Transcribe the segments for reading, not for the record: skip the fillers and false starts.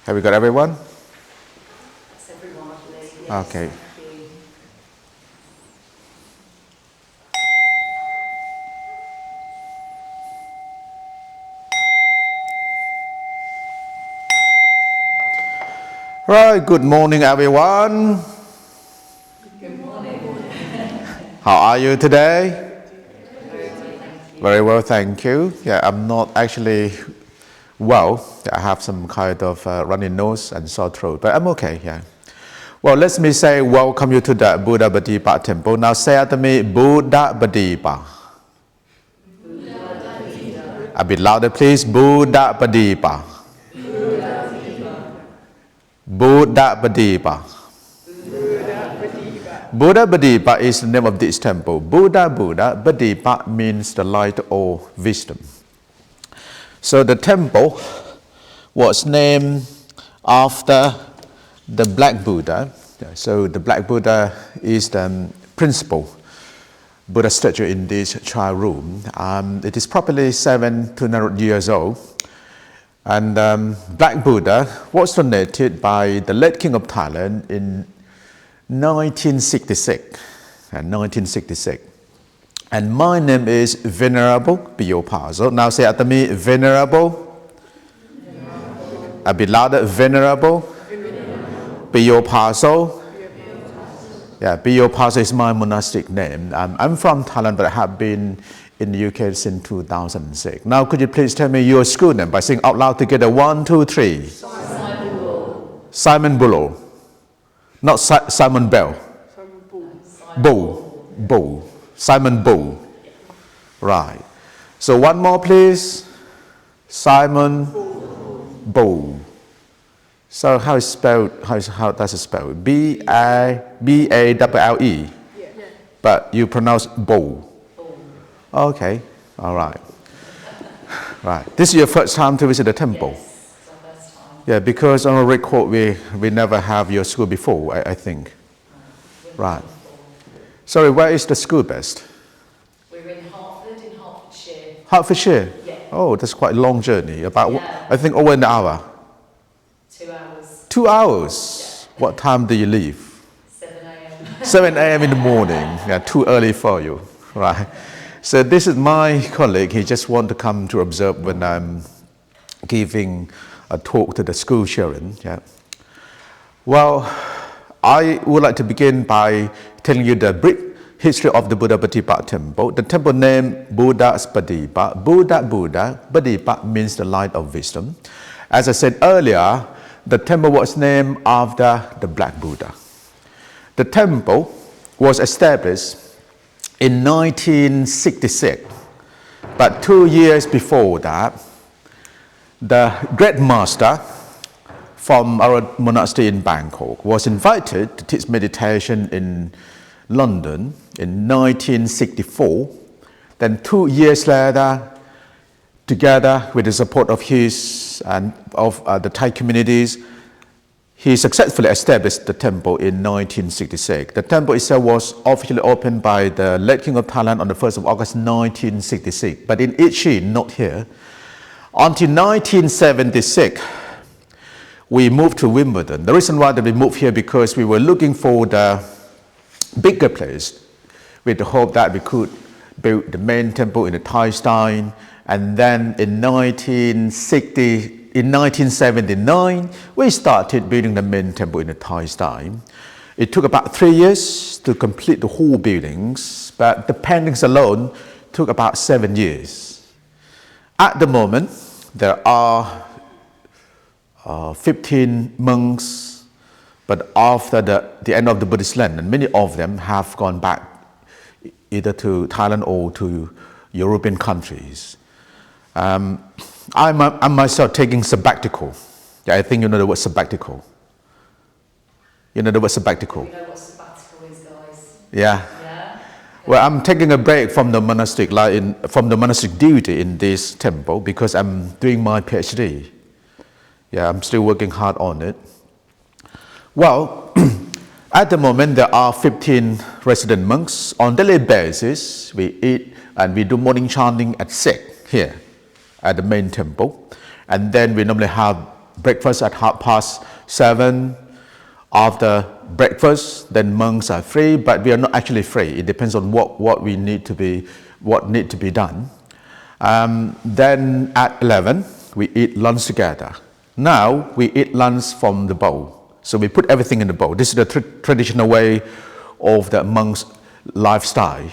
Have we got everyone? That's everyone, I believe. Yes. Okay. Thank you. Right, good morning everyone. Good morning. How are you today? Very well, thank you. Very well, thank you. Yeah, I'm not actually well. I have some kind of runny nose and sore throat, but I'm okay, yeah. Well, let me say welcome you to the Buddha Badipa temple. Now say after me, Buddha Badipa. A bit louder, please. Buddha Badipa. Buddha Badipa. Buddha Badipa is the name of this temple. Buddha Badipa means the light or wisdom. So the temple was named after the Black Buddha. So the Black Buddha is the principal Buddha statue in this trial room. It is probably 700 to 900 years old. And Black Buddha was donated by the late King of Thailand in 1966. And my name is Venerable Pio Pazo. Now say after me, Venerable. A bit louder, Venerable. Pio Pazo. Yeah, Pio Pazo is my monastic name. I'm from Thailand, but I have been in the UK since 2006. Now could you please tell me your school name by saying out loud together, 1, 2, 3. Simon Bull. Simon Bullo. Not Simon Bell. Bull. Simon Bull. Right. So one more please. Simon Bull. So how is spelled? How does it spell? B-A-L-L-E. But you pronounce Bull. Okay. All right. Right. This is your first time to visit the temple. Yes, it's our first time. Yeah, because on a record we never have your school before, I think. Right. Sorry, where is the school best? We're in Hertford, in Hertfordshire. Hertfordshire? Yeah. Oh, that's quite a long journey. About, Yeah. I think, over an hour. 2 hours. 2 hours? Yeah. What time do you leave? 7 a.m. 7 a.m. in the morning. Yeah, too early for you. Right. So this is my colleague. He just want to come to observe when I'm giving a talk to the school children. Yeah. Well, I would like to begin by telling you the brief history of the Buddha Badipa temple. The temple name Buddha Badipa. Buddha, Badipa means the light of wisdom. As I said earlier, the temple was named after the Black Buddha. The temple was established in 1966, but 2 years before that, the great master from our monastery in Bangkok was invited to teach meditation in London in 1964. Then 2 years later, together with the support of his and of the Thai communities, he successfully established the temple in 1966. The temple itself was officially opened by the late King of Thailand on the 1st of August 1966, but in Ichi, not here. Until 1976, we moved to Wimbledon. The reason why that we moved here because we were looking for the bigger place with the hope that we could build the main temple in the Thai style. And then in 1979, we started building the main temple in the Thai style. It took about 3 years to complete the whole buildings, but the paintings alone took about 7 years. At the moment, there are 15 monks, but after the end of the Buddhist land, and many of them have gone back either to Thailand or to European countries. I'm myself taking sabbatical. Yeah, I think you know the word sabbatical. You know the word sabbatical? We know what sabbatical is, guys. Yeah. Yeah? Well, I'm taking a break from the monastic from the monastic duty in this temple because I'm doing my PhD. Yeah, I'm still working hard on it. Well, at the moment there are 15 resident monks. On daily basis, we eat and we do morning chanting at 6 here at the main temple. And then we normally have breakfast at 7:30. After breakfast, then monks are free, but we are not actually free. It depends on what need to be done. Then at 11, we eat lunch together. Now we eat lunch from the bowl. So we put everything in the bowl. This is the traditional way of the monk's lifestyle.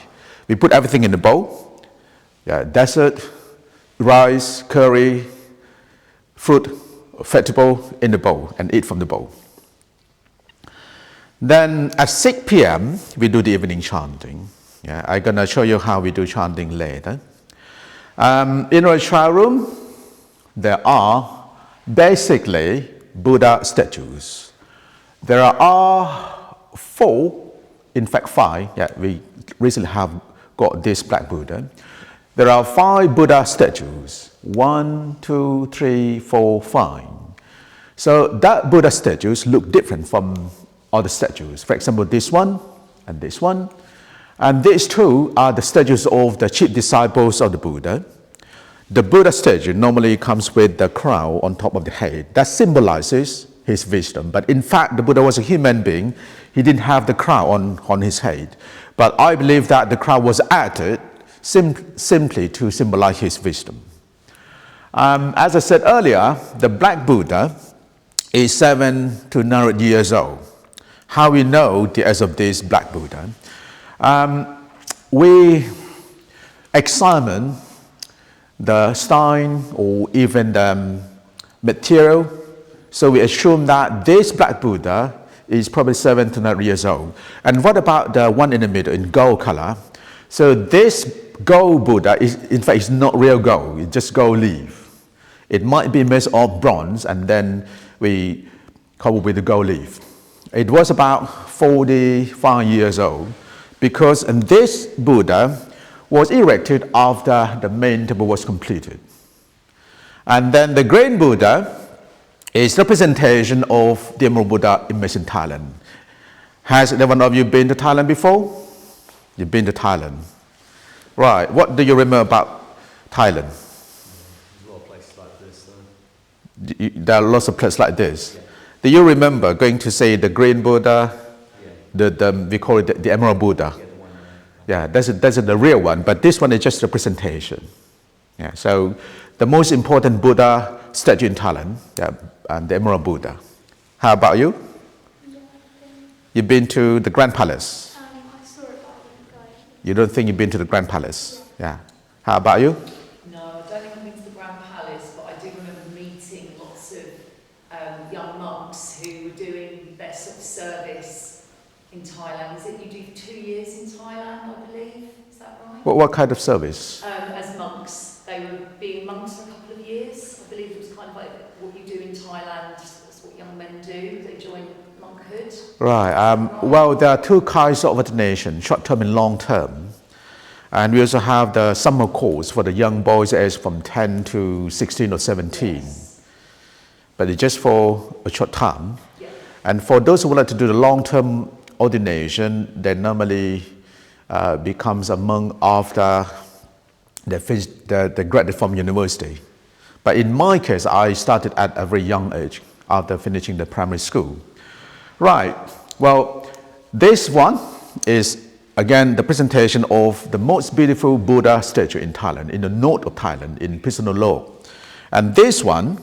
We put everything in the bowl. Yeah, dessert, rice, curry, fruit, vegetable in the bowl and eat from the bowl. Then at 6 p.m. we do the evening chanting. Yeah, I'm gonna show you how we do chanting later. In our trial room, there are basically Buddha statues. There are 4, in fact 5. Yeah, we recently have got this black Buddha. There are 5 Buddha statues. 1, 2, 3, 4, 5. So that Buddha statues look different from other statues. For example, this one and this one. And these 2 are the statues of the chief disciples of the Buddha. The Buddha statue normally comes with the crown on top of the head. That symbolizes his wisdom. But in fact, the Buddha was a human being. He didn't have the crown on his head. But I believe that the crown was added simply to symbolize his wisdom. As I said earlier, the black Buddha is 700 to 900 years old. How we know the age of this black Buddha? We examine the stone or even the material. So we assume that this black Buddha is probably 700 to 900 years old. And what about the one in the middle in gold color? So this gold Buddha is not real gold, it's just gold leaf. It might be made of bronze and then we cover with the gold leaf. It was about 45 years old because this Buddha was erected after the main temple was completed. And then the green Buddha is representation of the Emerald Buddha image in Thailand. Has anyone of you been to Thailand before? You've been to Thailand. Right, what do you remember about Thailand? There's a lot of places like this though. There are lots of places like this. Yeah. Do you remember going to see the green Buddha? Yeah. We call it the Emerald Buddha. Yeah, yeah, that's the real one, but this one is just representation. Yeah, so the most important Buddha statue in Thailand, the Emerald Buddha. How about you? Yeah, You've been to the Grand Palace? I saw it, but I didn't go. You don't think you've been to the Grand Palace? Yeah. How about you? No, I don't think I've been to the Grand Palace, but I do remember meeting lots of young monks who were doing their sort of service in Thailand. Is it you do 2 years in Thailand, I believe? Is that right? What kind of service? As monks. They were being monks for a couple of years. I believe it was kind of like what you do in Thailand. That's what young men do. They join monkhood. Right. Well, there are 2 kinds of ordination, short-term and long-term. And we also have the summer course for the young boys aged from 10 to 16 or 17. Yes. But it's just for a short time. Yeah. And for those who would like to do the long-term ordination, they normally becomes a monk after they finish the graduate from university. But in my case, I started at a very young age after finishing the primary school. Right, well, this one is again the presentation of the most beautiful Buddha statue in Thailand, in the north of Thailand, in Phitsanulok. And this one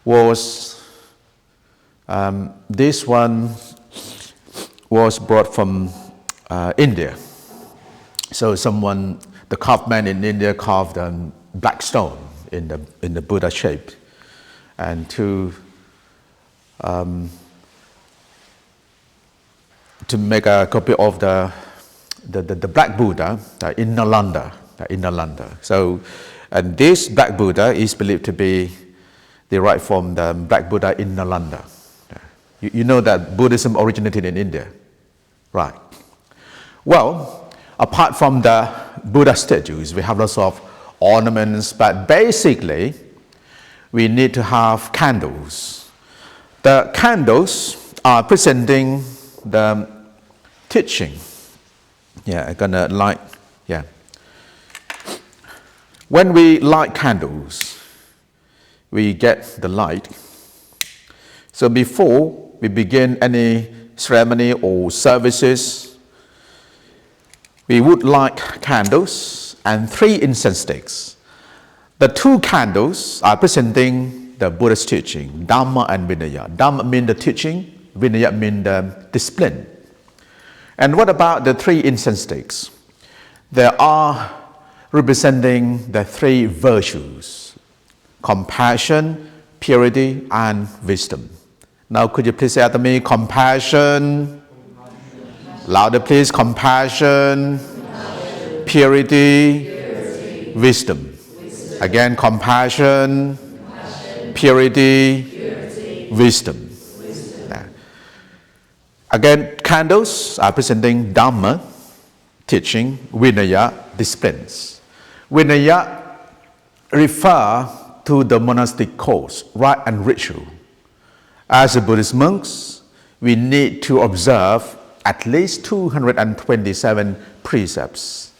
was brought from India. So the craftsman in India carved a black stone in the Buddha shape, and to make a copy of the black Buddha in Nalanda. So, and this black Buddha is believed to be derived from the black Buddha in Nalanda. You know that Buddhism originated in India, right? Well, apart from the Buddha statues, we have lots of ornaments, but basically we need to have candles. The candles are presenting the teaching. Yeah, I'm gonna light, yeah. When we light candles, we get the light So before we begin any ceremony or services, we would light candles and 3 incense sticks. The 2 candles are presenting the Buddha's teaching, Dhamma and Vinaya. Dhamma means the teaching, Vinaya means the discipline. And what about the 3 incense sticks? They are representing the 3 virtues: compassion, purity, and wisdom. Now could you please say after me, compassion, louder please, compassion, purity, wisdom. Again, compassion, purity, wisdom. Again, candles are presenting Dhamma, teaching, Vinaya, disciplines. Vinaya refer to the monastic codes, rite and ritual. As a Buddhist monks, we need to observe at least 227 precepts.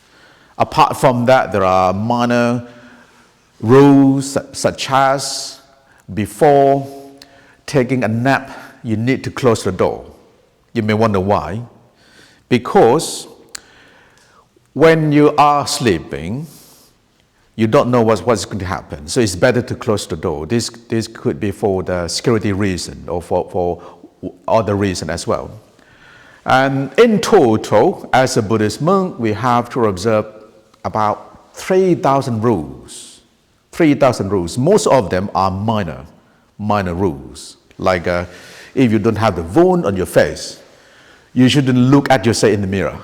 Apart from that, there are minor rules such as before taking a nap, you need to close the door. You may wonder why. Because when you are sleeping, you don't know what's going to happen. So it's better to close the door. This could be for the security reason or for other reason as well. And in total, as a Buddhist monk, we have to observe about 3,000 rules. 3,000 rules. Most of them are minor rules. Like if you don't have the wound on your face, you shouldn't look at yourself in the mirror.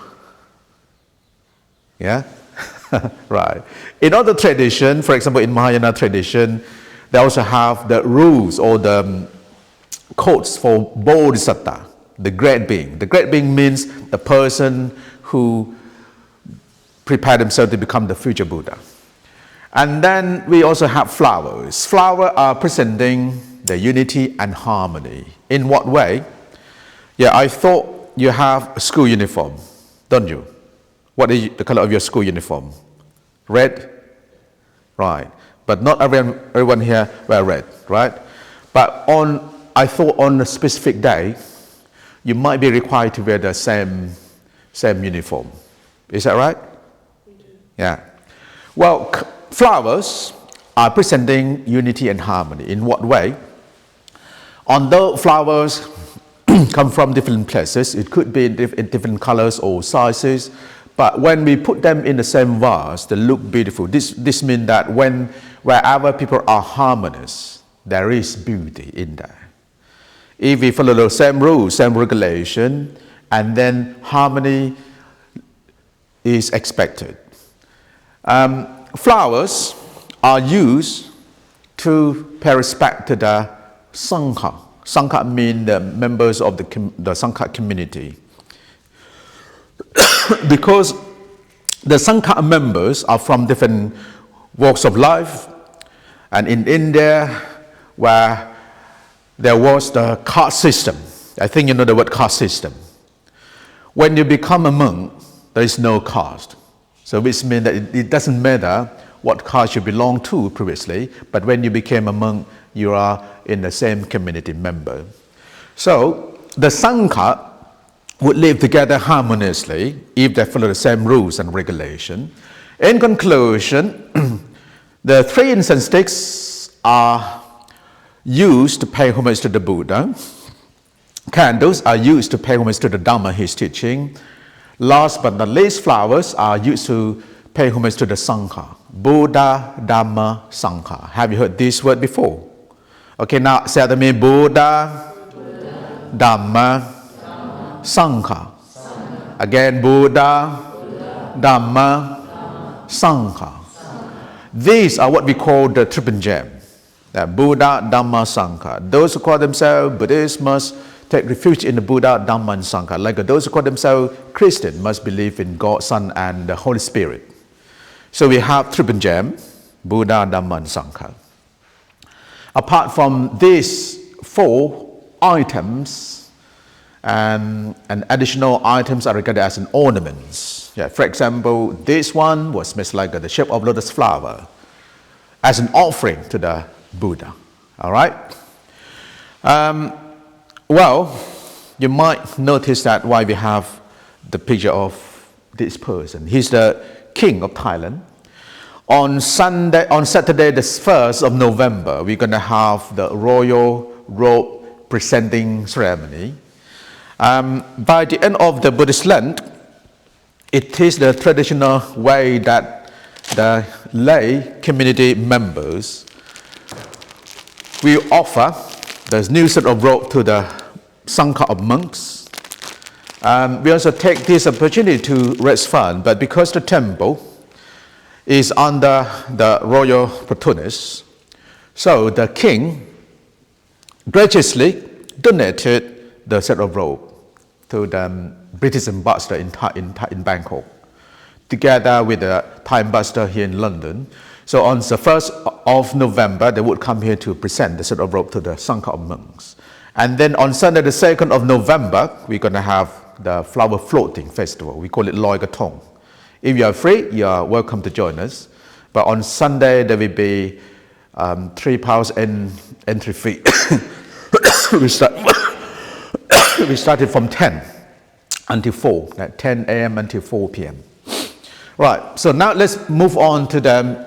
Yeah? Right. In other tradition, for example, in Mahayana tradition, they also have the rules or the codes for Bodhisattva, the great being. The great being means the person who prepared himself to become the future Buddha. And then we also have flowers. Flowers are presenting the unity and harmony. In what way? Yeah, I thought you have a school uniform, don't you? What is the color of your school uniform? Red? Right. But not everyone here wear red, right? But I thought on a specific day, you might be required to wear the same uniform. Is that right? We do. Yeah. Well, flowers are presenting unity and harmony. In what way? Although flowers come from different places, it could be in different colors or sizes, but when we put them in the same vase, they look beautiful. This means that wherever people are harmonious, there is beauty in there. If we follow the same rules, same regulation, and then harmony is expected. Flowers are used to pay respect to the Sangha. Sangha means the members of the Sangha community. Because the Sangha members are from different walks of life, and in India, where there was the caste system, I think you know the word caste system. When you become a monk, there is no caste. So which means that it doesn't matter what caste you belong to previously, but when you became a monk, you are in the same community member. So the Sangha would live together harmoniously if they follow the same rules and regulation. In conclusion, the 3 incense sticks are used to pay homage to the Buddha. Candles are used to pay homage to the Dhamma, his teaching. Last but not least, flowers are used to pay homage to the Sangha. Buddha, Dhamma, Sangha. Have you heard this word before? Okay, now say after me, Buddha, Dhamma, Sangha. Again, Buddha, Dhamma, Sangha. These are what we call the triple gem. Buddha, Dhamma, Sangha. Those who call themselves Buddhists must take refuge in the Buddha, Dhamma, and Sangha. Like those who call themselves Christian must believe in God, Son, and the Holy Spirit. So we have triple gem, Buddha, Dhamma, and Sangha. Apart from these 4 items, and additional items are regarded as an ornaments. Yeah, for example, this one was made like the shape of lotus flower as an offering to the Buddha. All right. Well, you might notice that why we have the picture of this person. He's the king of Thailand. On Saturday, the 1st of November, we're going to have the royal robe presenting ceremony. By the end of the Buddhist Lent, it is the traditional way that the lay community members will offer the new set of robe to the Sangha of monks. We also take this opportunity to raise funds, but because the temple is under the royal patronage, so the king graciously donated the set of robe to the British ambassador in Bangkok, together with the Thai ambassador here in London. So on the 1st of November, they would come here to present the set of robe to the Sangha of monks. And then on Sunday, the 2nd of November, we're going to have the flower floating festival. We call it Loi Katong. If you are free, you are welcome to join us. But on Sunday, there will be £3 entry fee. We started from 10 until 4, at 10 a.m. until 4 p.m. Right, so now let's move on to the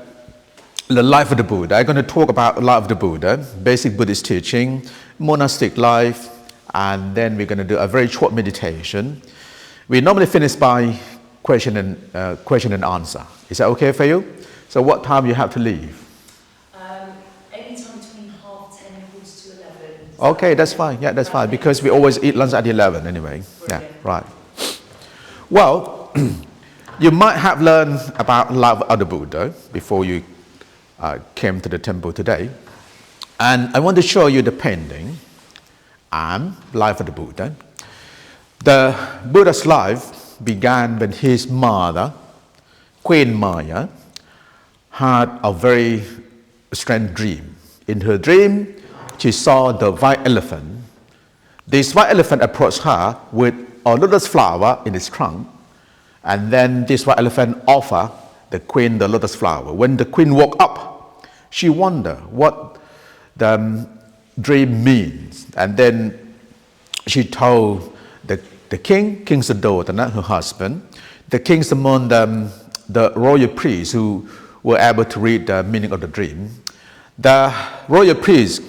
life of the Buddha. I'm going to talk about the life of the Buddha, basic Buddhist teaching, monastic life, and then we're going to do a very short meditation. We normally finish by question and answer. Is that okay for you? So what time you have to leave? Anytime between 10:30 and 11. Okay, that's fine. Yeah, that's fine, because we always eat lunch at 11 anyway. Yeah, right. Well, you might have learned about life of the Buddha before you came to the temple today. And I want to show you the painting and life of the Buddha. The Buddha's life began when his mother, Queen Maya, had a very strange dream. In her dream, she saw the white elephant. This white elephant approached her with a lotus flower in its trunk, and then this white elephant offered the queen the lotus flower. When the queen woke up, she wondered what the dream means, and then she told the king Sadodana, her husband. The king summoned the royal priests who were able to read the meaning of the dream. The royal priests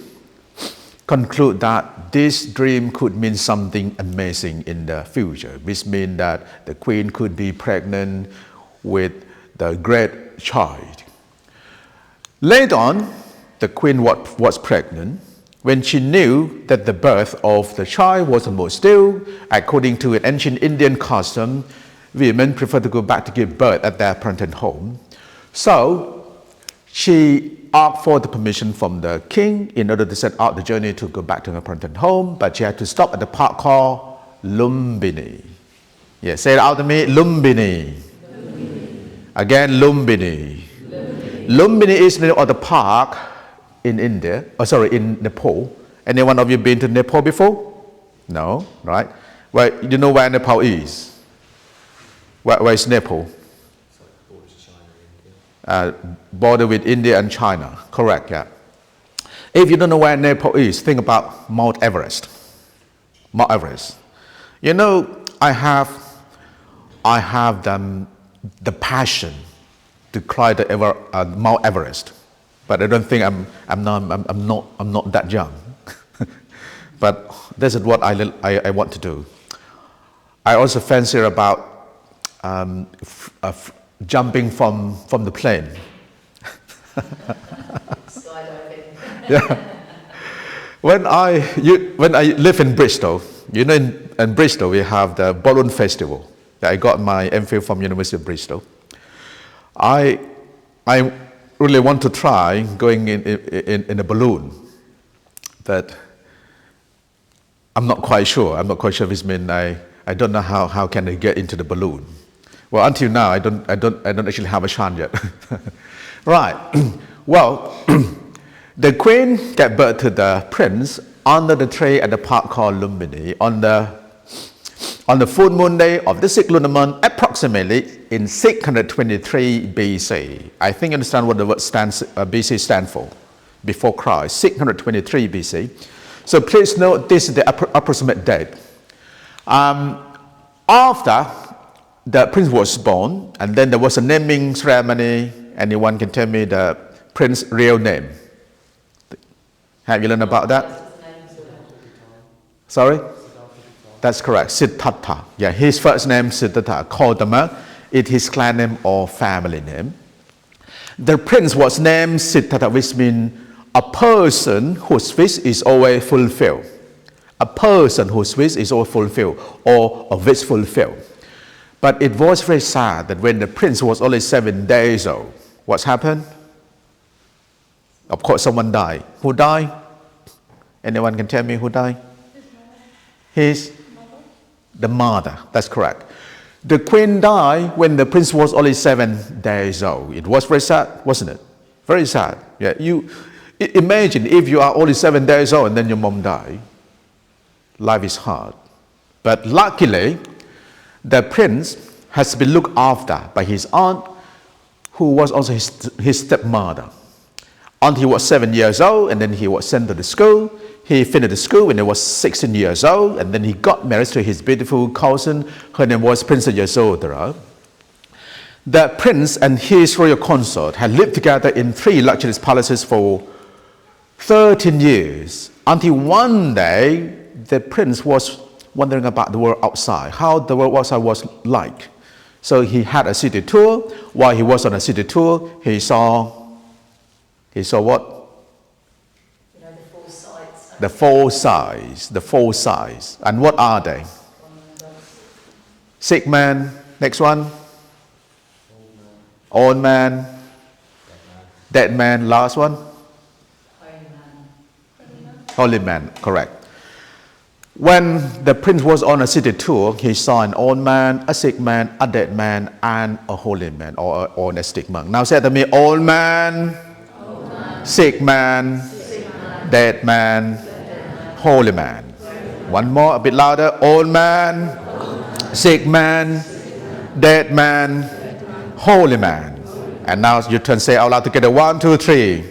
conclude that this dream could mean something amazing in the future, which means that the queen could be pregnant with the great child. Later on, the queen was pregnant. When she knew that the birth of the child was almost still, according to an ancient Indian custom, women prefer to go back to give birth at their parental home. So she asked for the permission from the king in order to set out the journey to go back to her parental home, but she had to stop at the park called Lumbini. Yeah, say it out to me, Lumbini. Again, Lumbini. Lumbini is the name of the park in India, in Nepal. Any one of you been to Nepal before? No, right? Well, you know where Nepal is? Where is Nepal? It's like border to China, India. Border with India and China, correct, yeah. If you don't know where Nepal is, think about Mount Everest. Mount Everest. You know, I have the passion to climb Mount Everest. But I don't think I'm not that young. But this is what I want to do. I also fancy about jumping from the plane. Skydiving. Yeah. When I live in Bristol, you know, in Bristol we have the balloon festival. I got my MPhil from University of Bristol. I really want to try going in a balloon, but I'm not quite sure. I'm not quite sure if it means I don't know how can I get into the balloon. Well, until now I don't actually have a chance yet. Right. Well, the queen gave birth to the prince under the tree at the park called Lumbini on the full moon day of the 6th lunar month, approximately in 623 BC. I think you understand what the word BC stands for, before Christ, 623 BC. So please note this is the approximate date. After the prince was born, and then there was a naming ceremony. Anyone can tell me the prince's real name? Have you learned about that? Sorry? That's correct. Siddhartha. Yeah, his first name Siddhartha. Kodama is his clan name or family name. The prince was named Siddhartha, which means a person whose wish is always fulfilled. A person whose wish is always fulfilled, or a wish fulfilled. But it was very sad that when the prince was only 7 days old, what's happened? Of course, someone died. Who died? Anyone can tell me who died? The mother. That's correct. The queen died when the prince was only 7 days old. It was very sad, wasn't it? Very sad. Yeah. Imagine if you are only 7 days old and then your mom died. Life is hard. But luckily, the prince has been looked after by his aunt, who was also his stepmother. Until he was 7 years old, and then he was sent to the school. He finished the school when he was 16 years old, and then he got married to his beautiful cousin. Her name was Princess Yasodhara. The prince and his royal consort had lived together in 3 luxurious palaces for 13 years, until one day the prince was wondering about the world outside, how the world outside was like. So he had a city tour. While he was on a city tour, he saw what? The 4 sides. The 4 sides. And what are they? Sick man. Next one. Old man. Dead man. Last one. Holy man. Correct. When the prince was on a city tour, he saw an old man, a sick man, a dead man, and a holy man, or a monastic monk. Now say to me, old man, sick man, dead man, holy man. One more, a bit louder. Old man, sick man, dead man, holy man. And now you turn, say out loud together. 1, 2, 3.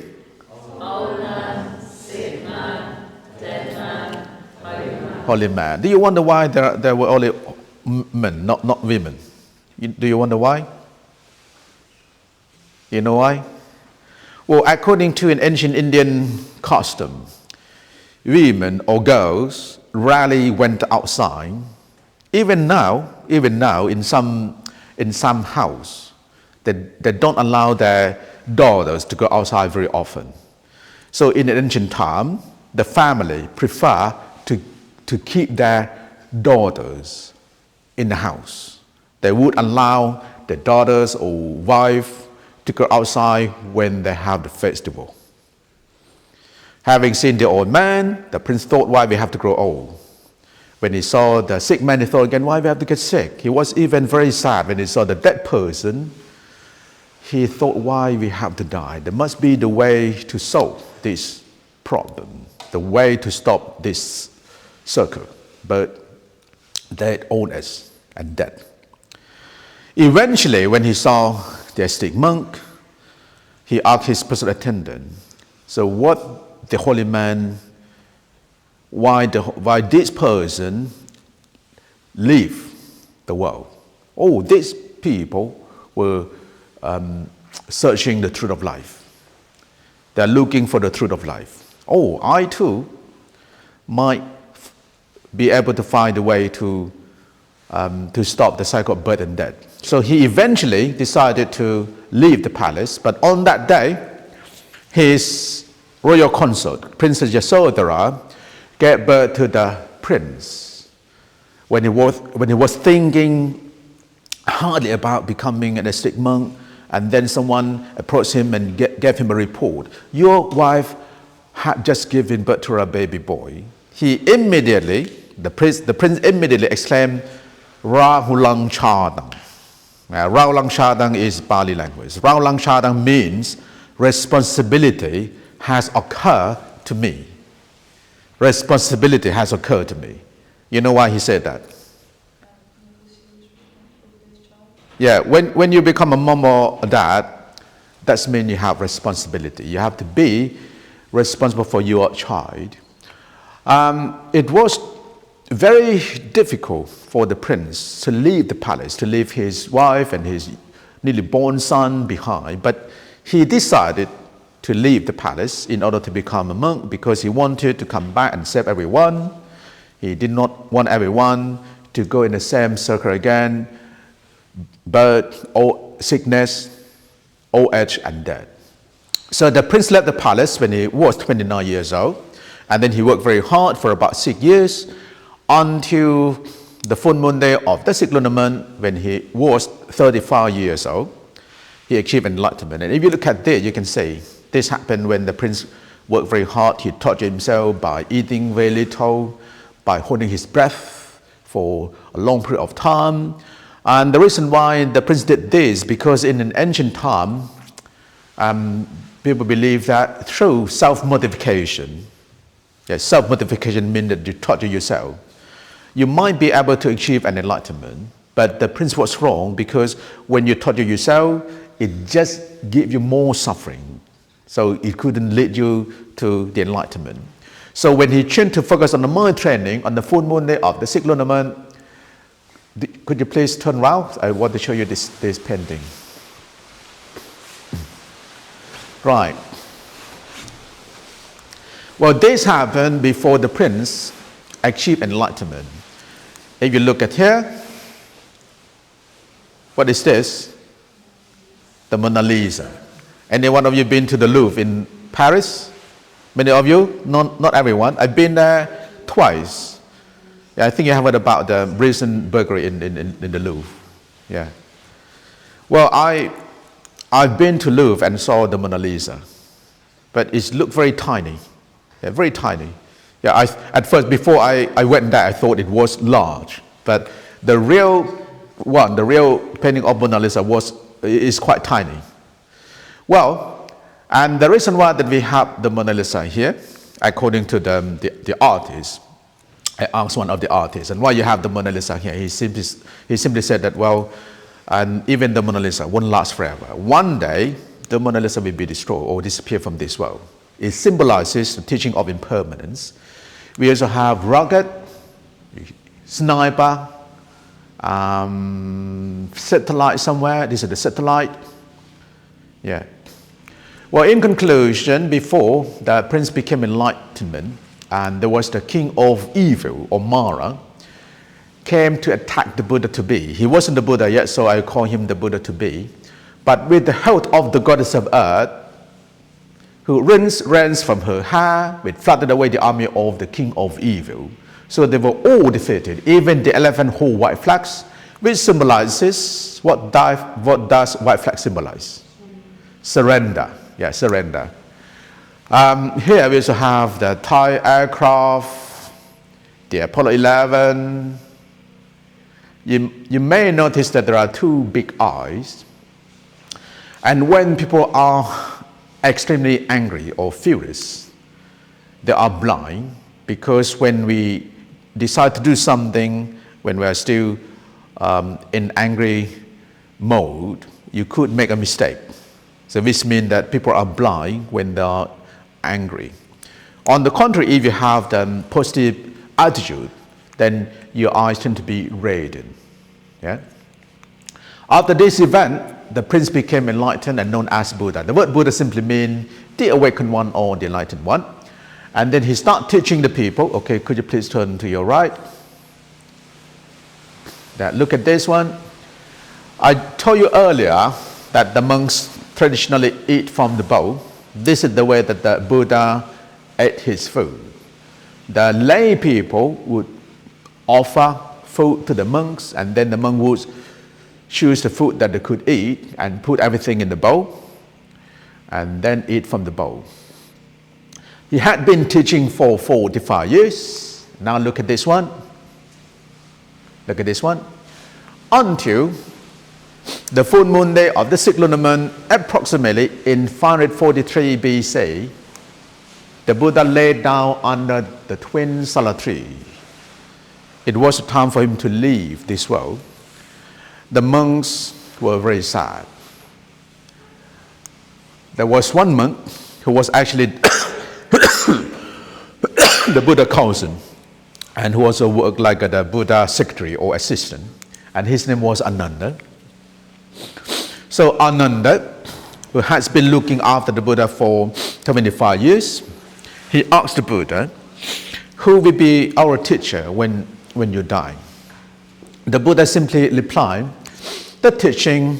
Old man, sick man, dead man, holy man. Holy man. Do you wonder why there were only men, not women? Do you wonder why? You know why? Well, according to an ancient Indian custom, women or girls rarely went outside. Even now, in some house, they don't allow their daughters to go outside very often. So in an ancient time, the family prefer to keep their daughters in the house. They would allow their daughters or wife to go outside when they have the festival. Having seen the old man, the prince thought, why we have to grow old? When he saw the sick man, he thought again, why we have to get sick? He was even very sad when he saw the dead person. He thought, why we have to die? There must be the way to solve this problem, the way to stop this circle, but dead oldness and death. Eventually, when he saw the ascetic monk, he asked his personal attendant, so what the holy man, why this person leave the world? Oh, these people were searching the truth of life. They're looking for the truth of life. Oh, I too might be able to find a way to stop the cycle of birth and death. So he eventually decided to leave the palace, but on that day, his royal consort, Princess Yasodhara, gave birth to the prince. When he was thinking hardly about becoming an ascetic monk, and then someone approached him and gave him a report. Your wife had just given birth to a baby boy. The prince immediately exclaimed, Rahulang Chadang. Rahulang Chadang is Pali language. Rahulang Chadang means responsibility has occurred to me. Responsibility has occurred to me. You know why he said that? Yeah, when you become a mom or a dad, that means you have responsibility. You have to be responsible for your child. It was very difficult for the prince to leave the palace, to leave his wife and his newly born son behind. But he decided to leave the palace in order to become a monk because he wanted to come back and save everyone. He did not want everyone to go in the same circle again, birth, old sickness, old age, and death. So the prince left the palace when he was 29 years old, and then he worked very hard for about 6 years until the full moon day of the sixth lunar when he was 35 years old. He achieved enlightenment. And if you look at this, you can see this happened when the prince worked very hard. He tortured himself by eating very little, by holding his breath for a long period of time. And the reason why the prince did this, because in an ancient time, people believe that through self-mortification, self-mortification means that you torture yourself, you might be able to achieve an enlightenment. But the prince was wrong, because when you torture yourself, it just gives you more suffering. So it couldn't lead you to the enlightenment. So when he changed to focus on the mind training on the full moon day of the sixth lunar month, could you please turn around? I want to show you this painting. Right. Well, this happened before the prince achieved enlightenment. If you look at here, what is this? The Mona Lisa. Any one of you been to the Louvre in Paris? Many of you? Not everyone. I've been there twice. Yeah, I think you have heard about the recent burglary in the Louvre. Yeah. Well, I've been to Louvre and saw the Mona Lisa, but it looked very tiny. Yeah, very tiny. Yeah, at first, before I went there, I thought it was large, but the real one, the real painting of Mona Lisa is quite tiny. Well, and the reason why that we have the Mona Lisa here, according to the artist, I asked one of the artists, and why you have the Mona Lisa here? He simply said that, well, and even the Mona Lisa won't last forever. One day, the Mona Lisa will be destroyed or disappear from this world. It symbolizes the teaching of impermanence. We also have rocket, sniper, satellite somewhere. This is the satellite. Yeah. Well, in conclusion, before the prince became enlightenment, and there was the king of evil, or Mara, came to attack the Buddha to be. He wasn't the Buddha yet, so I call him the Buddha to be. But with the help of the goddess of earth, who reigns from her hair, which flooded away the army of the king of evil. So they were all defeated, even the 11 whole white flags, which symbolizes, what does white flag symbolize? Surrender. Yeah, surrender. Here we also have the Thai aircraft, the Apollo 11. You may notice that there are two big eyes. And when people are extremely angry or furious, they are blind, because when we decide to do something, when we are still in angry mode, you could make a mistake. So this means that people are blind when they are angry. On the contrary, if you have the positive attitude, then your eyes tend to be radiant. Yeah? After this event, the prince became enlightened and known as Buddha. The word Buddha simply means the awakened one or the enlightened one. And then he started teaching the people. Okay, could you please turn to your right? Look at this one. I told you earlier that the monks traditionally eat from the bowl. This is the way that the Buddha ate his food. The lay people would offer food to the monks, and then the monk would choose the food that they could eat and put everything in the bowl and then eat from the bowl. He had been teaching for 45 years. Now look at this one. Look at this one. Until the full moon day of the sixth lunar month, approximately in 543 BC, the Buddha laid down under the twin sala tree. It was time for him to leave this world. The monks were very sad. There was one monk who was actually the Buddha cousin, and who also worked like the Buddha secretary or assistant, and his name was Ananda. So Ananda, who has been looking after the Buddha for 25 years, he asked the Buddha, who will be our teacher when you die? The Buddha simply replied, the teaching,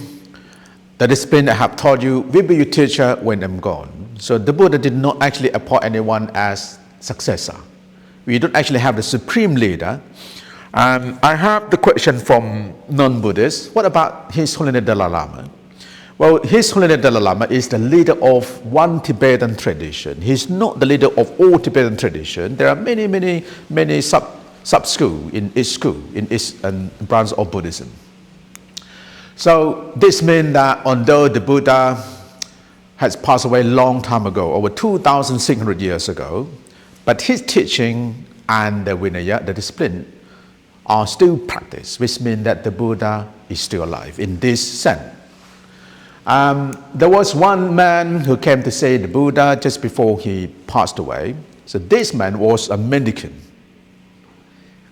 the discipline I have taught you will be your teacher when I'm gone. So the Buddha did not actually appoint anyone as successor. We don't actually have the supreme leader. I have the question from non-Buddhists, what about His Holiness Dalai Lama? Well, His Holiness Dalai Lama is the leader of one Tibetan tradition. He's not the leader of all Tibetan tradition. There are many sub-schools in each branch of Buddhism. So this means that although the Buddha has passed away a long time ago, over 2,600 years ago, but his teaching and the Vinaya, the discipline, are still practiced, which means that the Buddha is still alive in this sense. There was one man who came to see the Buddha just before he passed away. So this man was a mendicant.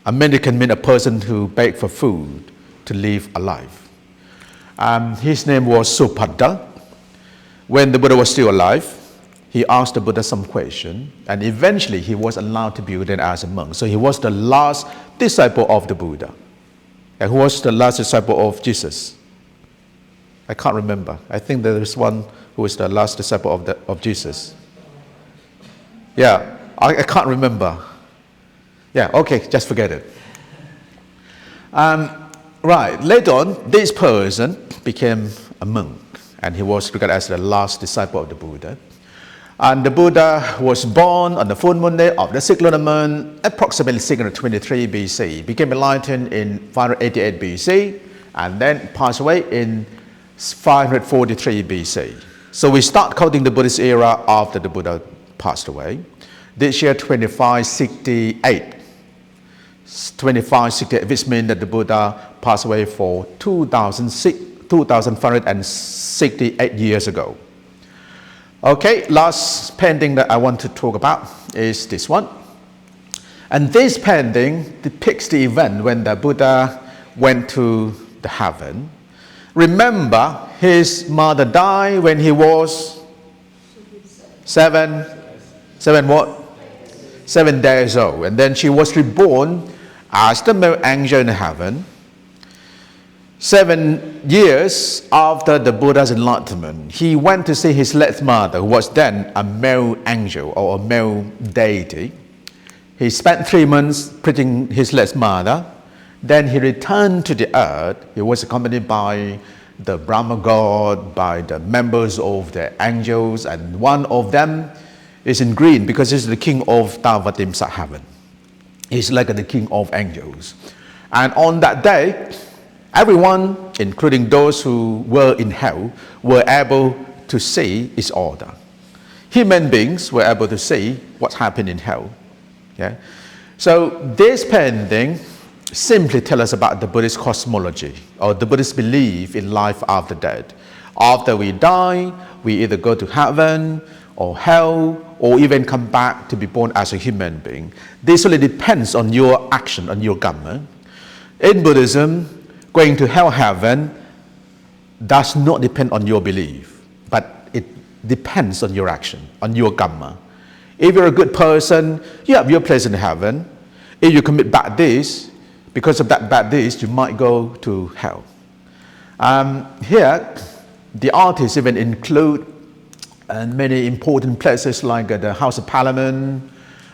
A mendicant means a person who begged for food to live alive. His name was Supada. When the Buddha was still alive, he asked the Buddha some question, and eventually he was allowed to be ordained as a monk. So he was the last disciple of the Buddha. And who was the last disciple of Jesus? I can't remember. I think there is one who is the last disciple of Jesus. Yeah, I can't remember. Yeah, okay, just forget it. Right, later on, this person became a monk, and he was regarded as the last disciple of the Buddha. And the Buddha was born on the full moon day of the sixth lunar month, approximately 623 BC, became enlightened in 588 BC, and then passed away in 543 BC. So we start counting the Buddhist era after the Buddha passed away. This year 2568. 2568, which means that the Buddha passed away for 2,568 years ago. Okay, last painting that I want to talk about is this one. And this painting depicts the event when the Buddha went to the heaven. Remember, his mother died when he was 7 days old. And then she was reborn as the male angel in heaven. 7 years after the Buddha's enlightenment, he went to see his late mother, who was then a male angel or a male deity. He spent 3 months preaching his late mother. Then he returned to the earth. He was accompanied by the Brahma god, by the members of the angels, and one of them is in green because he's the king of Tavatimsa heaven. He's like the king of angels. And on that day, everyone, including those who were in hell, were able to see its order. Human beings were able to see what happened in hell. Yeah? So this painting simply tells us about the Buddhist cosmology, or the Buddhist belief in life after death. After we die, we either go to heaven or hell, or even come back to be born as a human being. This really depends on your action, on your karma. In Buddhism, going to hell, heaven does not depend on your belief, but it depends on your action, on your karma. If you're a good person, you have your place in heaven. If you commit bad deeds, because of that bad deeds, you might go to hell. Here, the artists even include many important places like the House of Parliament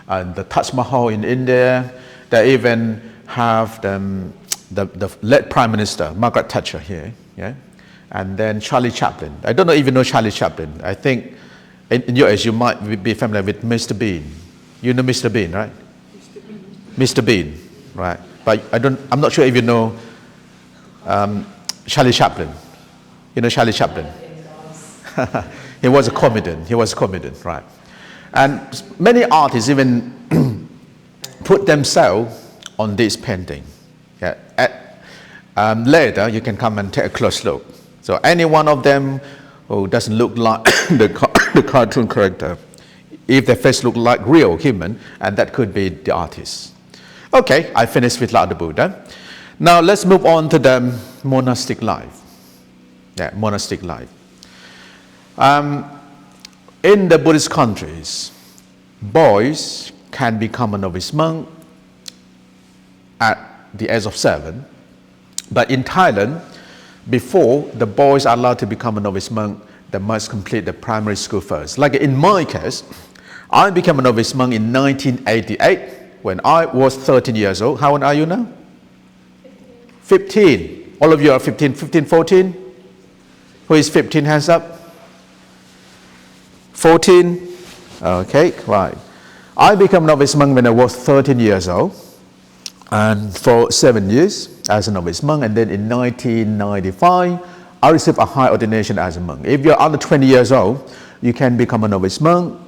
and the Taj Mahal in India. They even have the late Prime Minister, Margaret Thatcher here, yeah? And then Charlie Chaplin. I don't know if you know Charlie Chaplin. I think in your age you might be familiar with Mr. Bean. You know Mr. Bean, right? Mr. Bean, right? But I'm not sure if you know Charlie Chaplin. You know Charlie Chaplin? He was a comedian. He was a comedian, right? And many artists even put themselves on this painting. Yeah. Later, you can come and take a close look. So any one of them who doesn't look like the cartoon character, if their face look like real human, and that could be the artist. Okay, I finished with Lord Buddha. Now let's move on to the monastic life. Yeah, monastic life. In the Buddhist countries, boys can become a novice monk at the age of 7. But in Thailand, before the boys are allowed to become a novice monk, they must complete the primary school first. Like in my case, I became a novice monk in 1988 when I was 13 years old. How old are you now? 15. All of you are 15, 14? Who is 15? Hands up. 14? Okay, right. I became a novice monk when I was 13 years old, and for 7 years as a novice monk, and then in 1995, I received a high ordination as a monk. If you're under 20 years old, you can become a novice monk.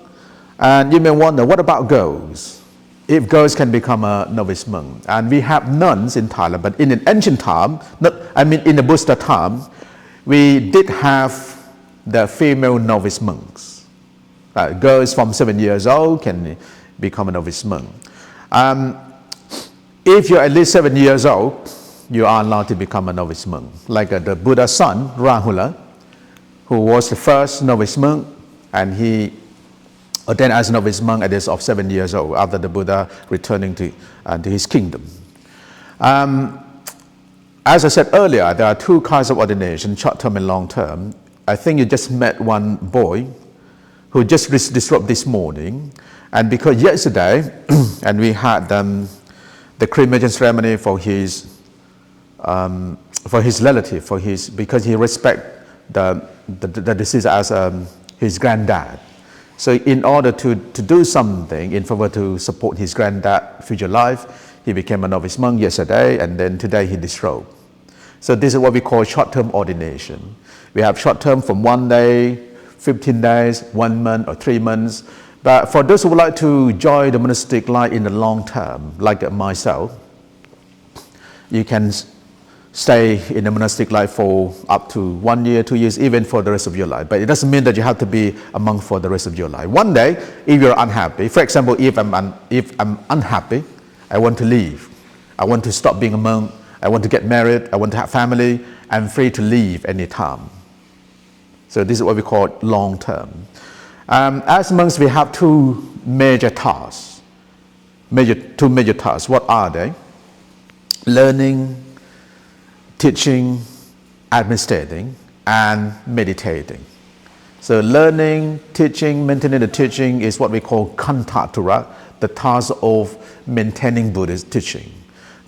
And you may wonder, what about girls? If girls can become a novice monk. And we have nuns in Thailand, but in an ancient time, in the Buddha time, we did have the female novice monks. Girls from 7 years old can become a novice monk. If you're at least 7 years old, you are allowed to become a novice monk. Like the Buddha's son, Rahula, who was the first novice monk, and he ordained as a novice monk at the age of 7 years old after the Buddha returning to his kingdom. As I said earlier, there are two kinds of ordination, short-term and long-term. I think you just met one boy who just disrupted this morning, and because yesterday, and we had the cremation ceremony for his relative, because he respect the deceased as his granddad. So in order to do something in favor to support his granddad's future life, he became a novice monk yesterday, and then today he disrobed. So this is what we call short-term ordination. We have short-term from 1 day, 15 days, 1 month, or 3 months. But for those who would like to join the monastic life in the long term, like myself, you can stay in the monastic life for up to 1 year, 2 years, even for the rest of your life. But it doesn't mean that you have to be a monk for the rest of your life. One day, if you're unhappy, for example, if I'm unhappy, I want to leave. I want to stop being a monk. I want to get married. I want to have family. I'm free to leave anytime. So this is what we call long term. As monks, we have two major tasks. Two major tasks. What are they? Learning, teaching, administrating, and meditating. So learning, teaching, maintaining the teaching is what we call kantatura, the task of maintaining Buddhist teaching.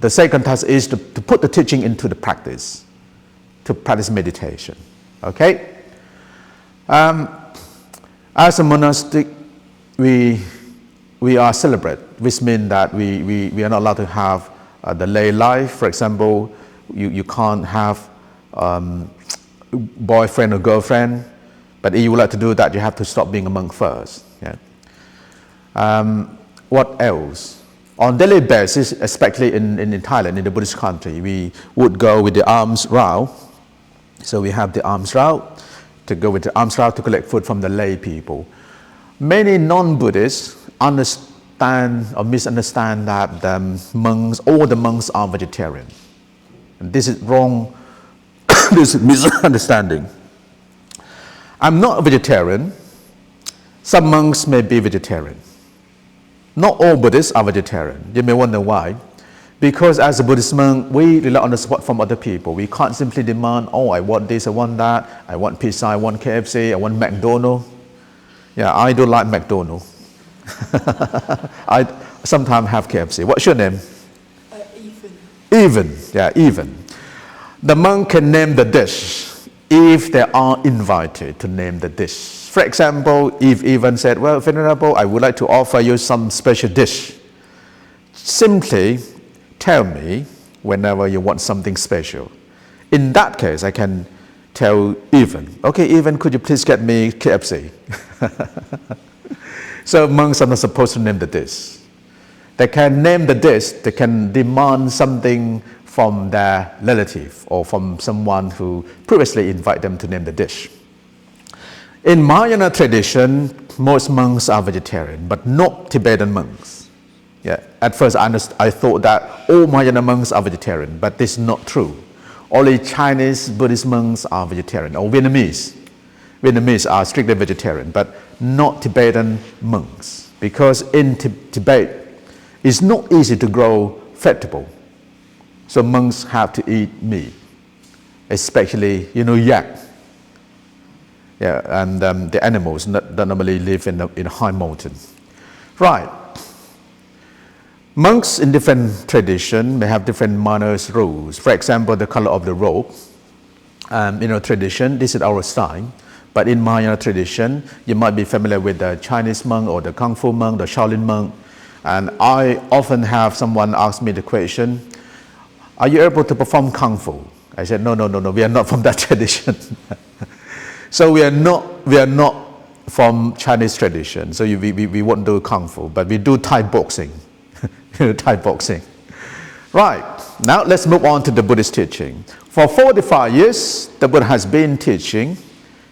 The second task is to put the teaching into the practice, to practice meditation. Okay? As a monastic, we are celibate, which means that we are not allowed to have the lay life. For example, you can't have boyfriend or girlfriend, but if you would like to do that, you have to stop being a monk first. Yeah. What else? On daily basis, especially in Thailand, in the Buddhist country, we would go with the alms route. So we have the alms route, to go with the alms route to collect food from the lay people. Many non-Buddhists understand or misunderstand that all the monks are vegetarian. And this is wrong, this is misunderstanding. I'm not a vegetarian. Some monks may be vegetarian. Not all Buddhists are vegetarian. You may wonder why. Because as a Buddhist monk, we rely on the support from other people. We can't simply demand, oh, I want this, I want that, I want pizza, I want KFC, I want McDonald's. Yeah, I don't like McDonald's. I sometimes have KFC. What's your name? Even, yeah, even. The monk can name the dish if they are invited to name the dish. For example, if Even said, well, Venerable, I would like to offer you some special dish. Simply tell me whenever you want something special. In that case, I can tell Even, okay, Even, could you please get me KFC? So monks are not supposed to name the dish. They can name the dish, they can demand something from their relative or from someone who previously invited them to name the dish. In Mahayana tradition, most monks are vegetarian, but not Tibetan monks. Yeah. At first, I thought that all Mahayana monks are vegetarian, but this is not true. Only Chinese Buddhist monks are vegetarian, or Vietnamese. Vietnamese are strictly vegetarian, but not Tibetan monks, because in Tibet, it's not easy to grow vegetable. So monks have to eat meat, especially, yak. Yeah, and the animals that normally live in a high mountain. Right. Monks in different tradition may have different manners rules. For example, the color of the robe. In our tradition, this is our style. But in Mahayana tradition, you might be familiar with the Chinese monk or the Kung Fu monk, the Shaolin monk. And I often have someone ask me the question, are you able to perform Kung Fu? I said, no, we are not from that tradition. So we are not from Chinese tradition. So we won't do Kung Fu, but we do Thai boxing. Thai boxing. Right, now let's move on to the Buddhist teaching. For 45 years, the Buddha has been teaching.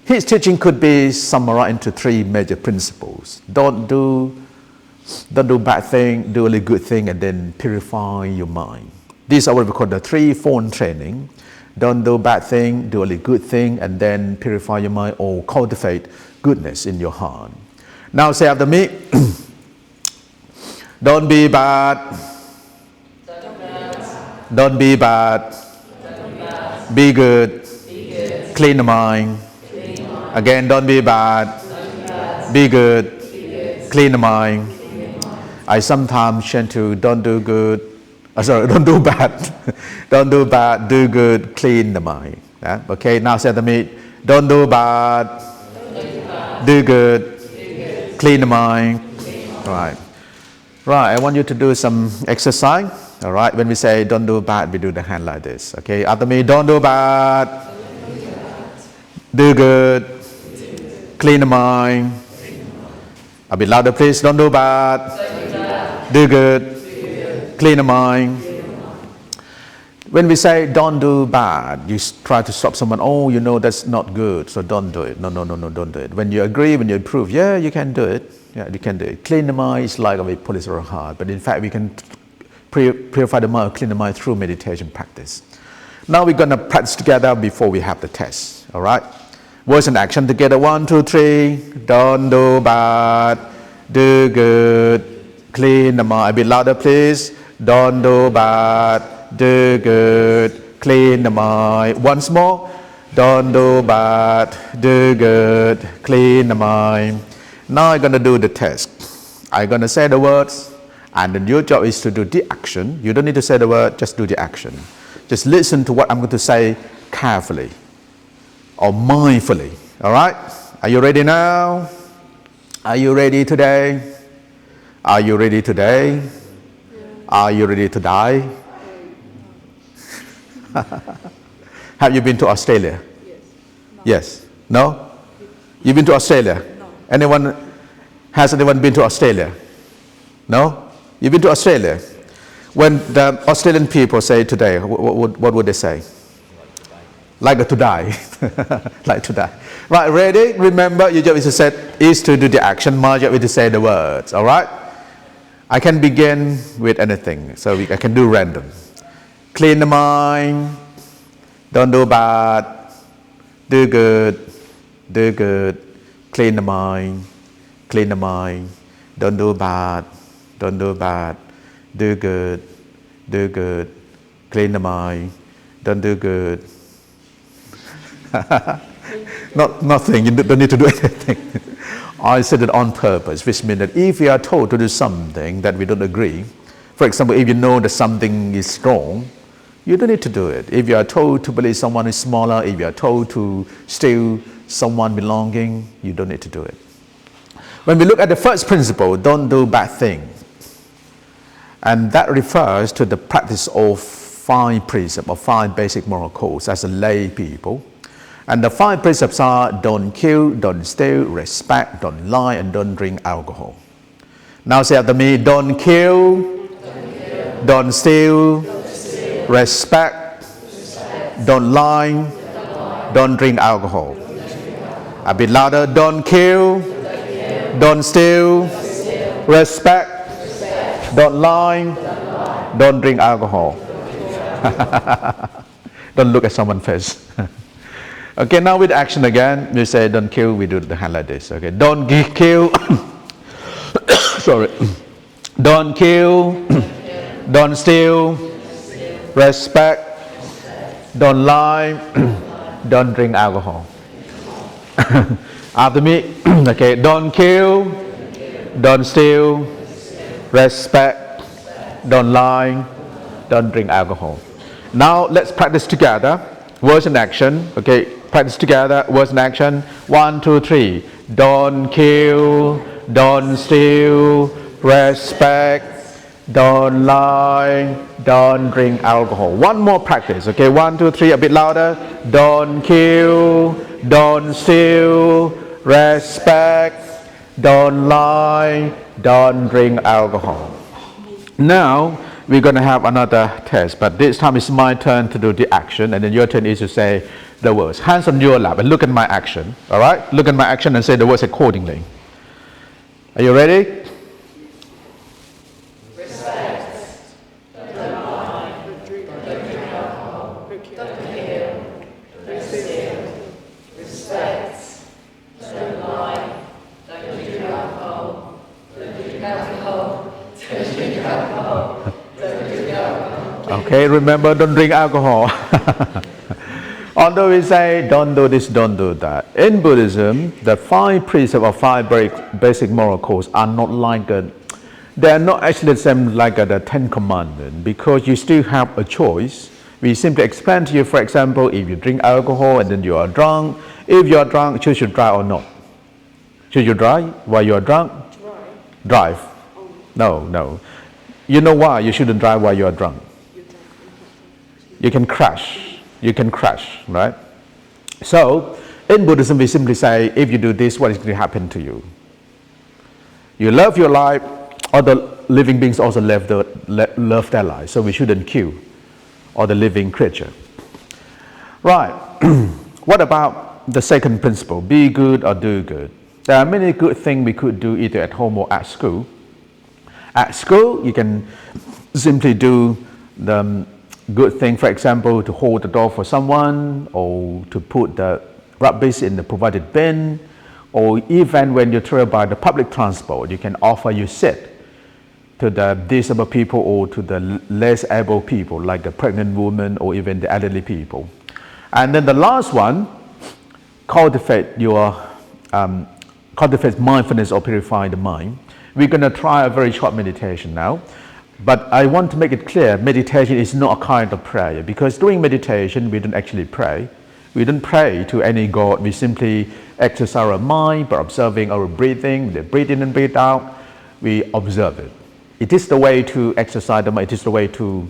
His teaching could be summarized into 3 major principles. Don't do bad thing, do only good thing, and then purify your mind. These are what we call the 3-fold training. Don't do bad thing, do only good thing, and then purify your mind or cultivate goodness in your heart. Now say after me, don't be bad. Don't be bad. Be good. Clean the mind. Again, don't be bad. Be good. Clean the mind. I sometimes tend to don't do good. Don't do bad. Don't do bad, do good, clean the mind. Yeah? Okay, now say to me, don't do bad, do good, clean the mind. Right. Right, I want you to do some exercise. All right, when we say don't do bad, we do the hand like this. Okay, after me, don't do bad, do good, clean the mind. A bit louder, please. Don't do bad, do good, clean the mind. When we say don't do bad, you try to stop someone. Oh, that's not good, so don't do it. No, don't do it. When you agree, when you approve, yeah, you can do it. Yeah, you can do it. Clean the mind is like we pull it very hard, but in fact, we can purify the mind, clean the mind through meditation practice. Now we're gonna practice together before we have the test. All right? Words and action together. 1, 2, 3. Don't do bad. Do good. Clean the mind. A bit louder, please. Don't do bad. Do good. Clean the mind. Once more. Don't do bad. Do good. Clean the mind. Now I'm going to do the test. I'm going to say the words, and then your job is to do the action. You don't need to say the word, just do the action. Just listen to what I'm going to say carefully or mindfully. All right? Are you ready now? Are you ready today? Are you ready today? Are you ready to die? Have you been to Australia? Yes. No? You've been to Australia? No. Has anyone been to Australia? No? You've been to Australia? When the Australian people say today, what would they say? Like to die. Like to die. Right, ready? Remember, your job is to do the action. My job is to say the words. All right? I can begin with anything. So I can do random. Clean the mind. Don't do bad. Do good. Do good. Clean the mind. Clean the mind. Don't do bad. Don't do bad. Do good. Do good. Clean the mind. Don't do good. Nothing. You don't need to do anything. I said it on purpose, which means that if we are told to do something that we don't agree, for example, if you know that something is wrong, you don't need to do it. If you are told to believe someone is smaller, if you are told to steal someone belonging, you don't need to do it. When we look at the first principle, don't do bad things, and that refers to the practice of 5 precepts or 5 basic moral codes as a lay people. And the 5 precepts are don't kill, don't steal, respect, don't lie, and don't drink alcohol. Now say after me, don't kill, don't steal, respect, don't lie, don't drink alcohol. A bit louder. Don't kill. Don't steal. Respect. Don't lie. Don't drink alcohol. Don't look at someone's face. Okay, now with action again. You say don't kill. We do the hand like this. Okay, don't kill. Sorry. Don't kill. Don't steal. Respect. Don't lie. Don't drink alcohol. After me. Okay, don't kill. Don't steal. Respect. Don't lie. Don't drink alcohol. Now let's practice together. Words and action. Okay, practice together. Words and action. 1, 2, 3. Don't kill. Don't steal. Respect. Don't lie. Don't drink alcohol. One more practice. Okay, 1, 2, 3. A bit louder. Don't kill. Don't steal. Respect. Don't lie. Don't drink alcohol. Now we're going to have another test, but this time it's my turn to do the action, and then your turn is to say the words. Hands on your lap and look at my action. All right? Look at my action and say the words accordingly. Are you ready? Okay, remember, don't drink alcohol. Although we say don't do this, don't do that. In Buddhism, the 5 precepts or 5 basic moral codes are not like they are not actually the same like the 10 commandments, because you still have a choice. We simply explain to you, for example, if you drink alcohol and then you are drunk, if you are drunk, should you drive or not? Should you drive while you are drunk? Drive. No. You know why you shouldn't drive while you are drunk? You can crash, right? So, in Buddhism, we simply say, if you do this, what is going to happen to you? You love your life, other living beings also love their life, so we shouldn't kill other living creature. Right, what about the second principle, be good or do good? There are many good things we could do either at home or at school. At school, you can simply do the good thing, for example, to hold the door for someone, or to put the rubbish in the provided bin, or even when you travel by the public transport, you can offer your seat to the disabled people or to the less able people, like the pregnant woman or even the elderly people. And then the last one, cultivate mindfulness or purify the mind. We're going to try a very short meditation now. But I want to make it clear, meditation is not a kind of prayer, because during meditation we don't actually pray. We don't pray to any God. We simply exercise our mind by observing our breathing, the breathe in and breathe out. We observe it. It is the way to exercise the mind. It is the way to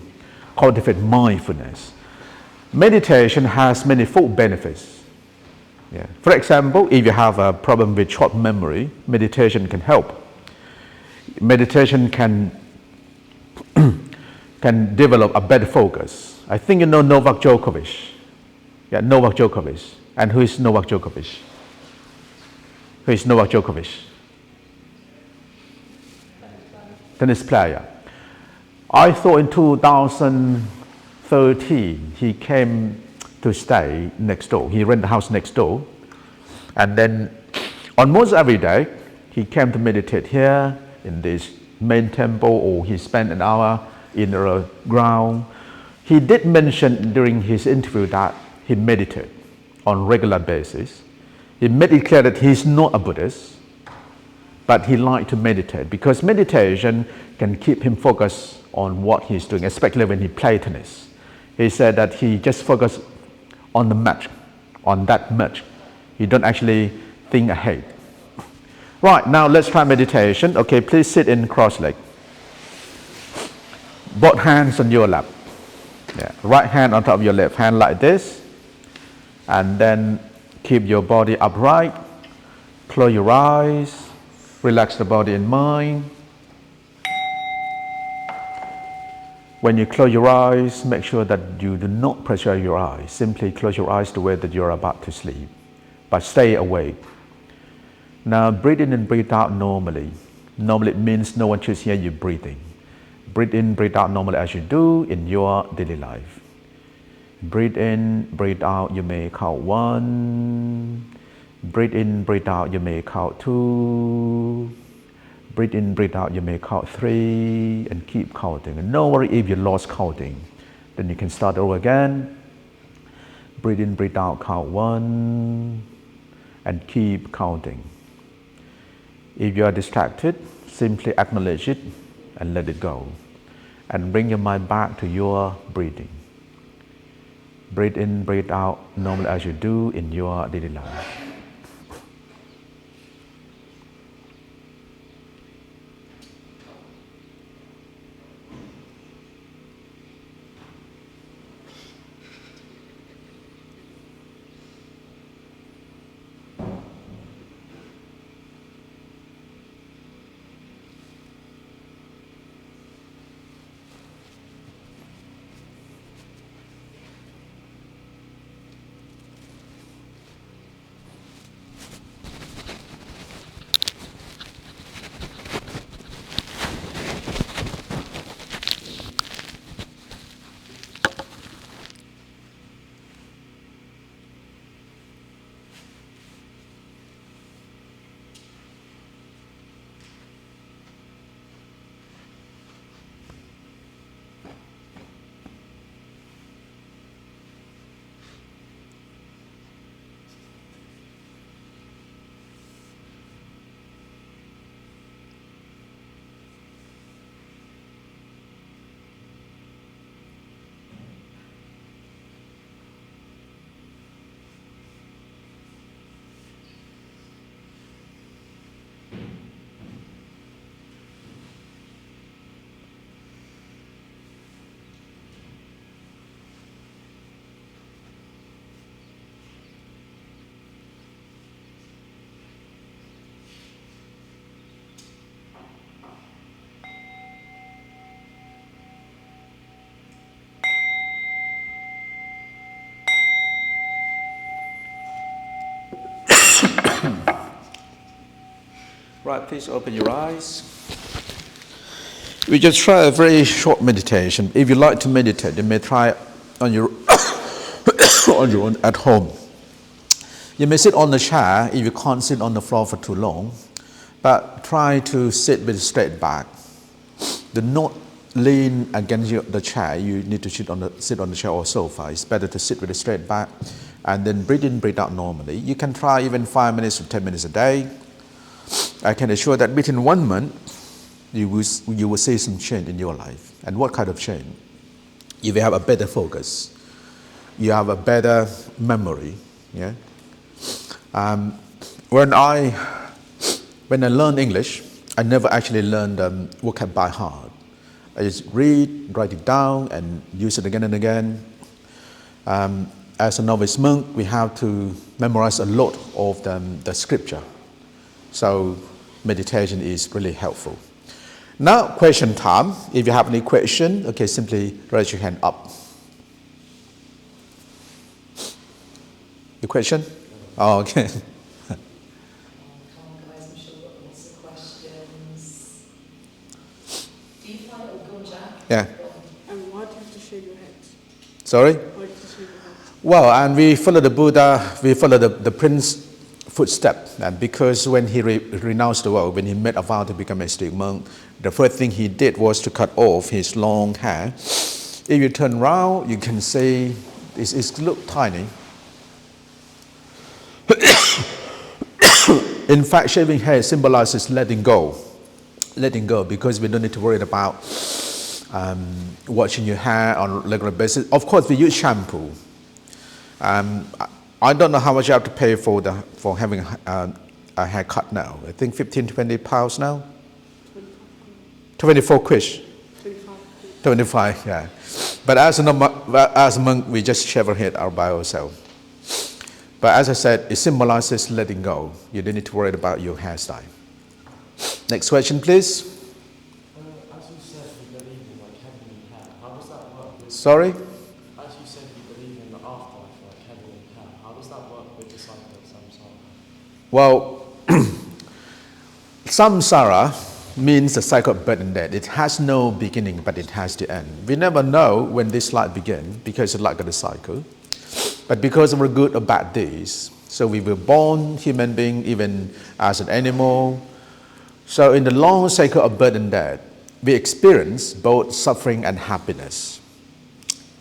cultivate mindfulness. Meditation has many full benefits. Yeah. For example, if you have a problem with short memory, meditation can help. Meditation can develop a better focus. I think you know Novak Djokovic. Yeah, Novak Djokovic. And who is Novak Djokovic? Who is Novak Djokovic? Tennis player. I thought in 2013 he came to stay next door. He rented a house next door. And then almost every day he came to meditate here in this main temple, or he spent an hour in the ground. He did mention during his interview that he meditated on regular basis. He made it clear that he's not a Buddhist, but he liked to meditate, because meditation can keep him focused on what he's doing, especially when he plays tennis. He said that he just focused on the match, on that match. He don't actually think ahead. Right, now let's try meditation. Okay, please sit in cross-legged. Both hands on your lap. Yeah, right hand on top of your left hand like this. And then keep your body upright. Close your eyes. Relax the body and mind. When you close your eyes, make sure that you do not pressure your eyes. Simply close your eyes the way that you're about to sleep. but stay awake. Now breathe in and breathe out normally. Normally it means no one should hear you breathing. Breathe in, breathe out normally as you do in your daily life. Breathe in, breathe out, you may count 1. Breathe in, breathe out, you may count 2. Breathe in, breathe out, you may count 3, and keep counting. And no worry if you lost counting. Then you can start over again. Breathe in, breathe out, count 1, and keep counting. If you are distracted, simply acknowledge it and let it go. And bring your mind back to your breathing. Breathe in, breathe out, normally as you do in your daily life. Right, please open your eyes. We just try a very short meditation. If you like to meditate, you may try on your on your own at home. You may sit on the chair if you can't sit on the floor for too long, but try to sit with a straight back. Do not lean against the chair. You need to sit on the chair or sofa. It's better to sit with a straight back, and then breathe in, breathe out normally. You can try even 5 minutes or 10 minutes a day. I can assure that within 1 month, you will see some change in your life. And what kind of change? You will have a better focus. You have a better memory. Yeah. When I learned English, I never actually learned vocab by heart. I just read, write it down, and use it again and again. As a novice monk, we have to memorize a lot of the scripture. So meditation is really helpful. Now, question time. If you have any question, okay, simply raise your hand up. The question? Oh, okay. Come on, guys, I'm sure we've got lots of questions. Do you find it all gone, Jack? Yeah. And why do you have to shave your head? Sorry? Why do you have to shave your head? Well, and we follow the Buddha, we follow the Prince's footstep. And because when he renounced the world, when he made a vow to become a strict monk, the first thing he did was to cut off his long hair. If you turn around, you can see it looks tiny. In fact, shaving hair symbolizes letting go. Letting go, because we don't need to worry about washing your hair on a regular basis. Of course, we use shampoo. I don't know how much you have to pay for having a haircut now. I think 15, 20 pounds now. 24 quid. 25, yeah. But as a monk, we just shave our head out by ourselves. But as I said, it symbolizes letting go. You don't need to worry about your hairstyle. Next question, please. As you said, you believe in like heaven and hell. How does that work? Sorry? As you said, you believe in the afterlife, like heaven and hell. How does that work with the cycle of samsara? Well, samsara means the cycle of birth and death. It has no beginning, but it has the end. We never know when this life begins because it's like a cycle. But because of our good or bad days, so we were born human being even as an animal. So in the long cycle of birth and death, we experience both suffering and happiness.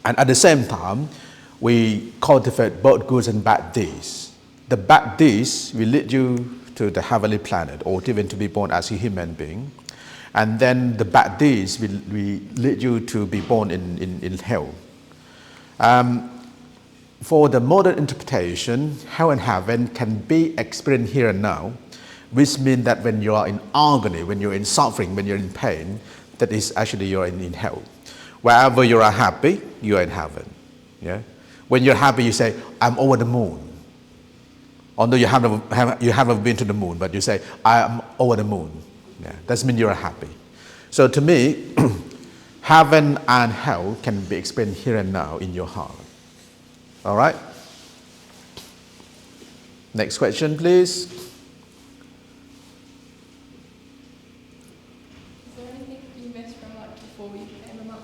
And at the same time, we cultivate both good and bad deeds. The bad deeds will lead you to the heavenly planet or even to be born as a human being. And then the bad deeds will lead you to be born in hell. For the modern interpretation, hell and heaven can be experienced here and now, which means that when you are in agony, when you're in suffering, when you're in pain, that is actually you're in hell. Wherever you are happy, you are in heaven. Yeah? When you're happy, you say, I'm over the moon. Although you haven't been to the moon, but you say, I am over the moon. Yeah, that means you are happy. So to me, heaven and hell can be experienced here and now in your heart. All right? Next question, please. Is there anything you missed from life before you became a mum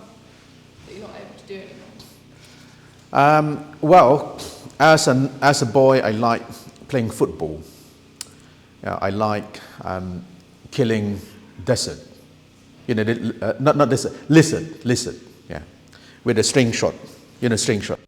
that you're not able to do anymore? Well, as a boy, I like playing football. I like killing desert. Not desert, lizard. Yeah, with a string shot. String shot.